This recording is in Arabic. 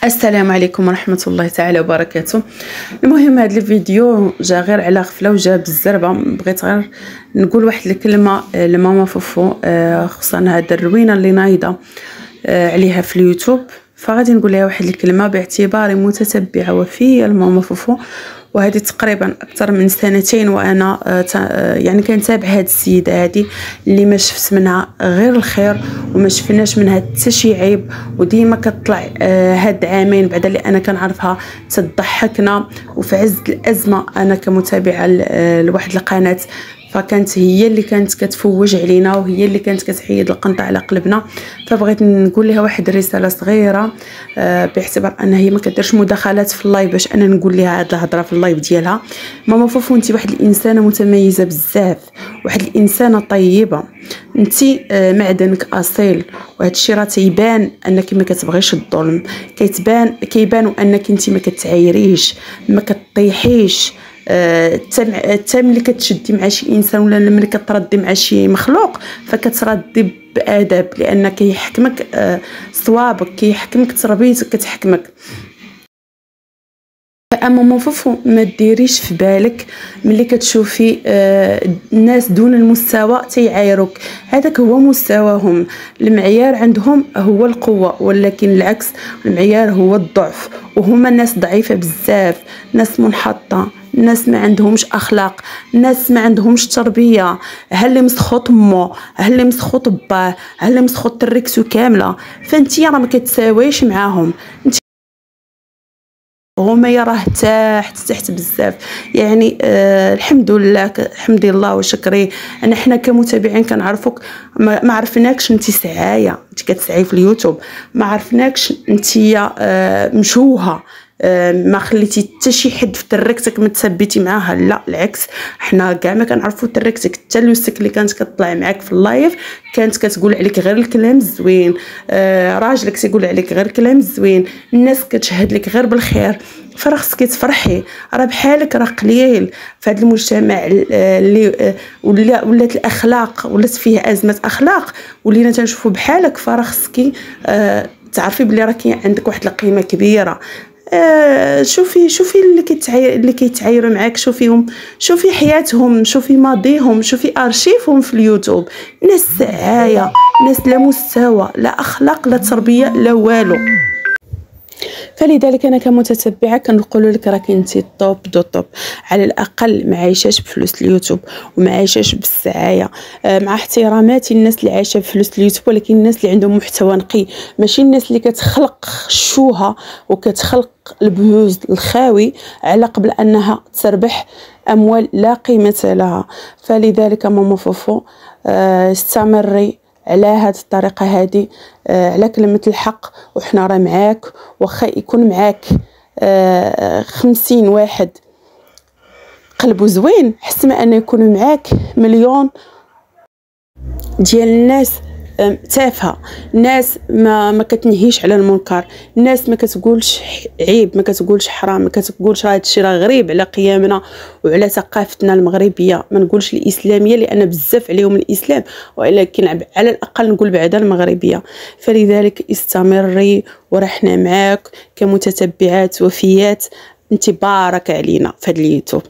السلام عليكم ورحمه الله تعالى وبركاته. المهم هذا الفيديو جا غير على غفله وجا بالزربه. بغيت غير نقول واحد الكلمه لماما فوفو، خصوصا هذا الروينه اللي نايضه عليها في اليوتيوب، فغادي نقول لها واحد الكلمه باعتباري متتبعه وفيه لماما فوفو، وهذه تقريبا اكثر من سنتين وانا يعني كنتابع هاد السيده هذه اللي ما شفت منها غير الخير وما شفناش منها حتى شي عيب، وديما كتطلع هاد عامين بعد اللي انا كنعرفها تضحكنا. وفي عز الازمه انا كمتابعه لواحد القناه فكانت هي اللي كانت كتفوج علينا وهي اللي كانت كتحيد القنطه على قلبنا. فبغيت نقول لها واحد الرساله صغيره، باعتبار انها هي ما كديرش مداخلات في اللايف باش انا نقول لها هاد الهضره في اللايف ديالها. ماما فوفو، انت واحد الانسانه متميزه بزاف، واحد الانسانه طيبه، انت معدنك اصيل، وهذا الشيء راه تيبان انك ما كتبغيش الظلم، كيبان انك انت ما كتعايريش، ما كطيحيش. ملي كتشدي مع شي انسان ولا ملي كتردي مع شي مخلوق فكتردي بادب، لان كيحكمك صوابك، كيحكمك تربيتك كتحكمك. اما ماما فوفو، ما ديريش في بالك ملي كتشوفي الناس دون المستوى تيعايروك، هذاك هو مستواهم، المعيار عندهم هو القوه، ولكن العكس المعيار هو الضعف، وهما ناس ضعيفه بزاف، ناس منحطه، الناس ما عندهمش اخلاق، الناس ما عندهمش تربيه. ها اللي مسخوط امه، ها اللي مسخوط باه، ها اللي مسخوط تريكسو كامله، فانتي راه ما كتساويش معاهم. انت هما يراه تحت بزاف، يعني الحمد لله، الحمد لله وشكري. انا حنا كمتابعين كنعرفوك، ما عرفناكش انت سعايه، انت كتسعي في اليوتيوب، ما عرفناكش انت مشوهه، ما خليتي حتى شي حد في تركتك ما تثبتي معاها، لا العكس، حنا كاع ما كنعرفوا تركتك. حتى لوستك اللي كانت كتطلع معاك في اللايف كانت كتقول عليك غير الكلام الزوين، راجلك تيقول عليك غير الكلام الزوين، الناس كتشهد لك غير بالخير. فراه خصك تفرحي، راه بحالك راه قليل في هذا المجتمع اللي ولات الاخلاق ولات فيه ازمه اخلاق، ولينا تنشوفوا بحالك. فراه خصك تعرفي بلي راكي عندك واحد القيمه كبيره. شوفي اللي كيتعايروا معاك، شوفيهم، شوفي حياتهم، شوفي ماضيهم، شوفي ارشيفهم في اليوتيوب، ناس سعايه، ناس لا مستوى، لا اخلاق، لا تربيه، لا والو. فلذلك انا كمتتبعه كنقول لك راكي انت الطوب دو طوب، على الاقل ما عايشاش بفلوس اليوتيوب وما عايشاش بالسعايه. مع احتراماتي الناس اللي عايشه بفلوس اليوتيوب، ولكن الناس اللي عندهم محتوى نقي، ماشي الناس اللي كتخلق الشوهه وكتخلق البهوز الخاوي على قبل انها تربح اموال لا قيمه لها. فلذلك ماما فوفو، استمري على هذه الطريقه هذه، على كلمه الحق، وحنا راه معاك. واخا يكون معاك 50 واحد قلبو زوين، حسن ما انه يكون معاك مليون ديال الناس تافهه، ناس ما كتنهيش على المنكر، ناس ما كتقولش عيب، ما كتقولش حرام، ما كتقولش هذا الشيء راه غريب على قيمنا وعلى ثقافتنا المغربيه. ما نقولش الاسلاميه لان بزاف عليهم الاسلام، ولكن على الاقل نقول بعدا المغربيه. فلذلك استمري ورحنا معاك كمتتبعات وفيات، انت بارك علينا في هذا اليوتيوب.